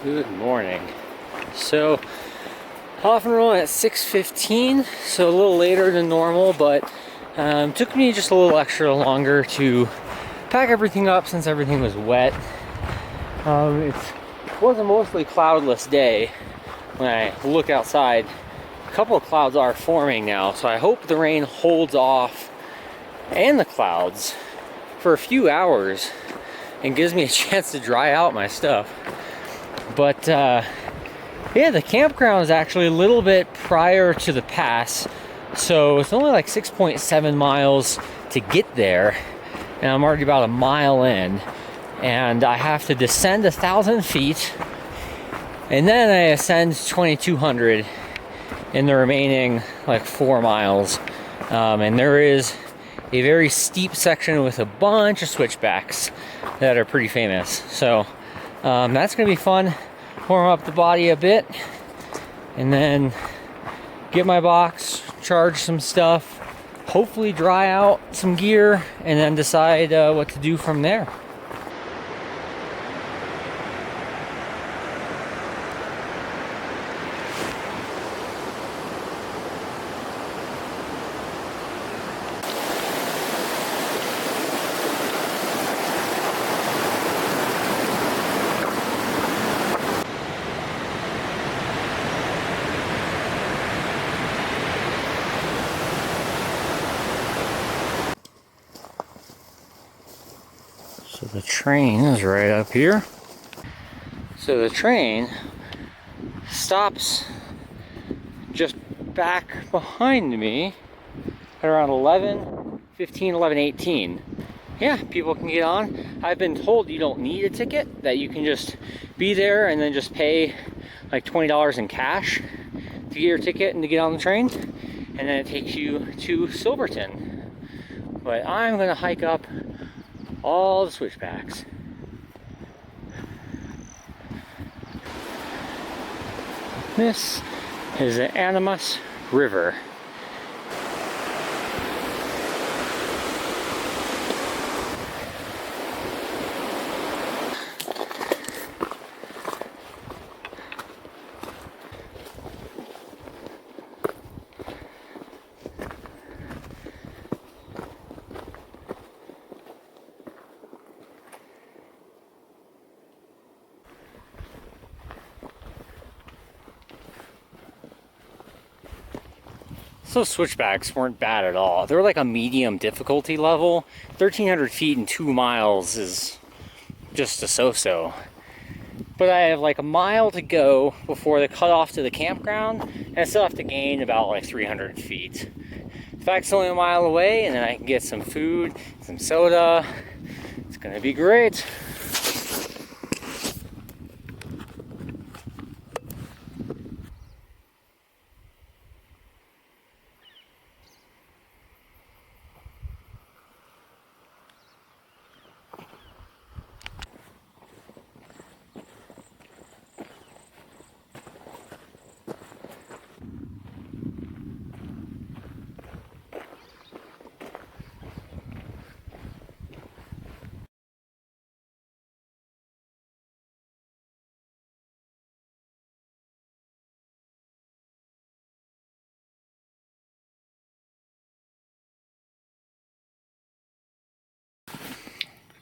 Good morning. So off and rolling at 6:15, so a little later than normal, but took me just a little extra longer to pack everything up since everything was wet. It was a mostly cloudless day. When I look outside, a couple of clouds are forming now, so I hope the rain holds off and the clouds for a few hours and gives me a chance to dry out my stuff. But yeah, the campground is actually a little bit prior to the pass, so it's only like 6.7 miles to get there, and I'm already about a mile in, and I have to descend 1,000 feet, and then I ascend 2,200 in the remaining like 4 miles. And there is a very steep section with a bunch of switchbacks that are pretty famous. So that's gonna be fun. Warm up the body a bit, and then get my box, charge some stuff, hopefully dry out some gear, and then decide what to do from there. So the train is right up here. So the train stops just back behind me at around 11:15, 11:18. Yeah, people can get on. I've been told you don't need a ticket, that you can just be there and then just pay like $20 in cash to get your ticket and to get on the train, and then it takes you to Silverton. But I'm gonna hike up all the switchbacks. This is the Animas River. So switchbacks weren't bad at all. They were like a medium difficulty level. 1,300 feet in 2 miles is just a so-so. But I have like a mile to go before the cutoff to the campground, and I still have to gain about like 300 feet. In fact, it's only a mile away, and then I can get some food, some soda. It's gonna be great.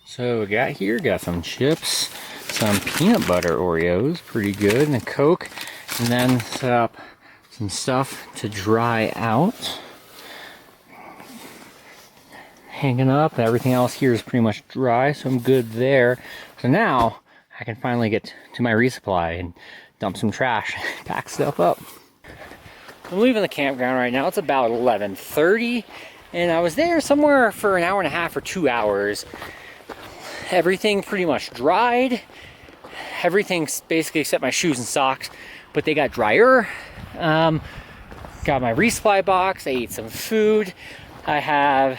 So we got some chips, some peanut butter Oreos, pretty good, and a Coke, and then set up some stuff to dry out. Hanging up, everything else here is pretty much dry, so I'm good there. So now I can finally get to my resupply and dump some trash, pack stuff up. I'm leaving the campground right now. It's about 11:30, and I was there somewhere for an hour and a half or 2 hours. Everything pretty much dried. Everything's basically except my shoes and socks, but they got drier. Got my resupply box. I ate some food. I have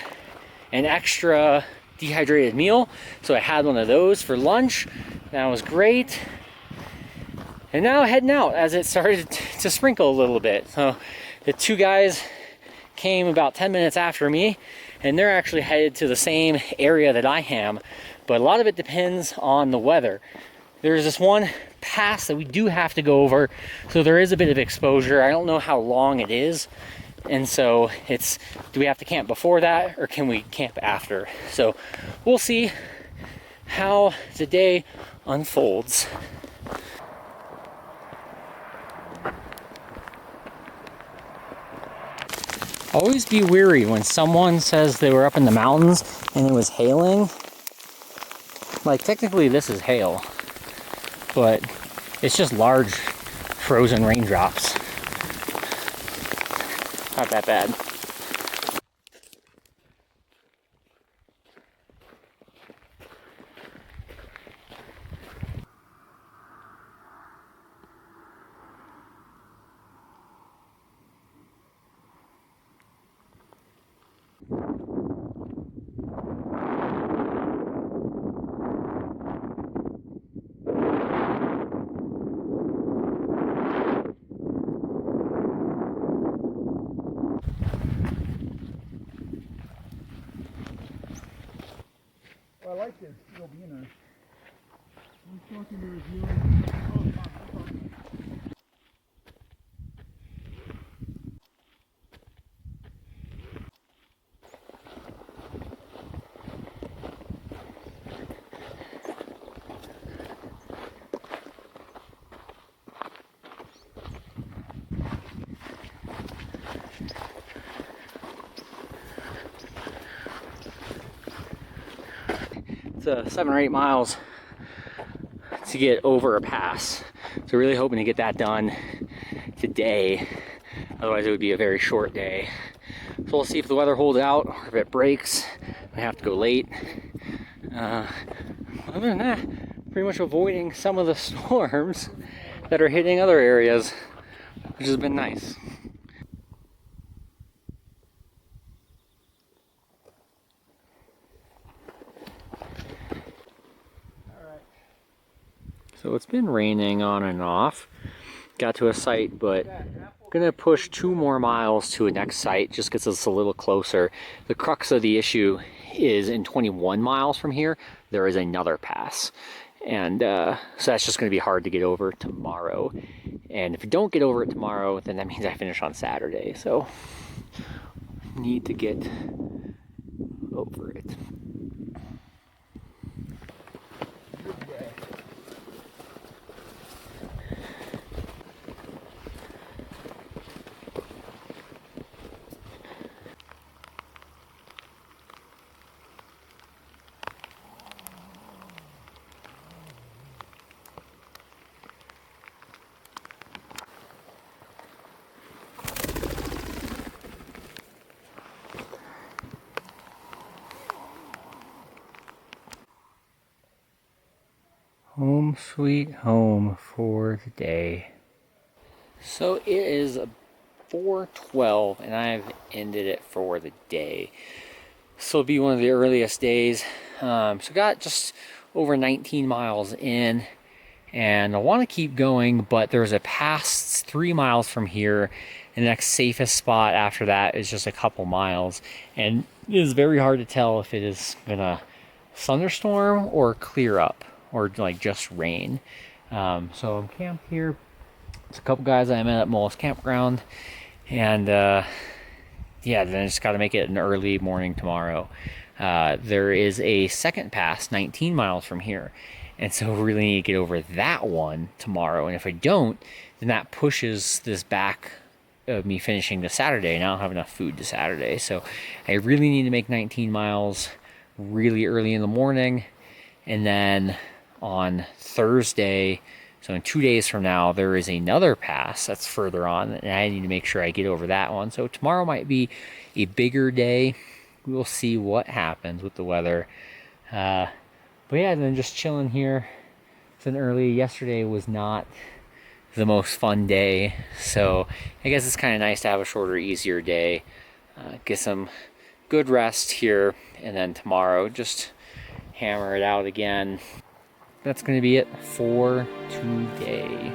an extra dehydrated meal, so I had one of those for lunch. That was great. And now heading out as it started to sprinkle a little bit. So the two guys came about 10 minutes after me, and they're actually headed to the same area that I am, but a lot of it depends on the weather. there's this one pass that we do have to go over, so there is a bit of exposure. I don't know how long it is, and so it's, do we have to camp before that or can we camp after? So we'll see how the day unfolds. Always be weary when someone says they were up in the mountains and it was hailing. Like, technically this is hail, but it's just large frozen raindrops. Not that bad. I like this steel beaner. I'm talking to reviewing. It's 7 or 8 miles to get over a pass. So really hoping to get that done today. Otherwise it would be a very short day. So we'll see if the weather holds out or if it breaks. I have to go late. Other than that, pretty much avoiding some of the storms that are hitting other areas, which has been nice. So it's been raining on and off. Got to a site, but gonna push 2 more miles to a next site, just gets us a little closer. The crux of the issue is in 21 miles from here, there is another pass. And so that's just gonna be hard to get over tomorrow. And if we don't get over it tomorrow, then that means I finish on Saturday. So need to get over it. Home sweet home for the day. So it is 4:12 and I've ended it for the day. This will be one of the earliest days. So got just over 19 miles in and I want to keep going, but there's a pass 3 miles from here. And the next safest spot after that is just a couple miles. And it is very hard to tell if it is gonna thunderstorm or clear up or like just rain. So I'm camped here. It's a couple guys I met at Molas campground, and yeah, then I just got to make it an early morning tomorrow. There is a second pass 19 miles from here, and so we really need to get over that one tomorrow. And if I don't, then that pushes this back of me finishing the Saturday, and I don't have enough food to Saturday. So I really need to make 19 miles really early in the morning, and then on Thursday, so in 2 days from now, there is another pass that's further on, and I need to make sure I get over that one. So tomorrow might be a bigger day. We'll see what happens with the weather. But yeah, then just chilling here. It's an early. Yesterday was not the most fun day, so I guess it's kind of nice to have a shorter, easier day. Get some good rest here, and then tomorrow just hammer it out again. That's going to be it for today.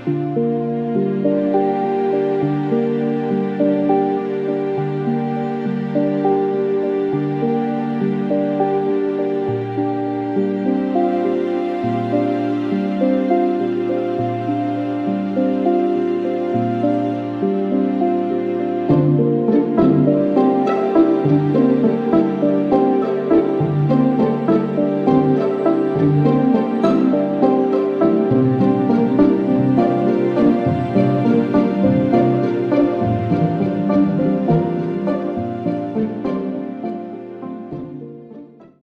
you.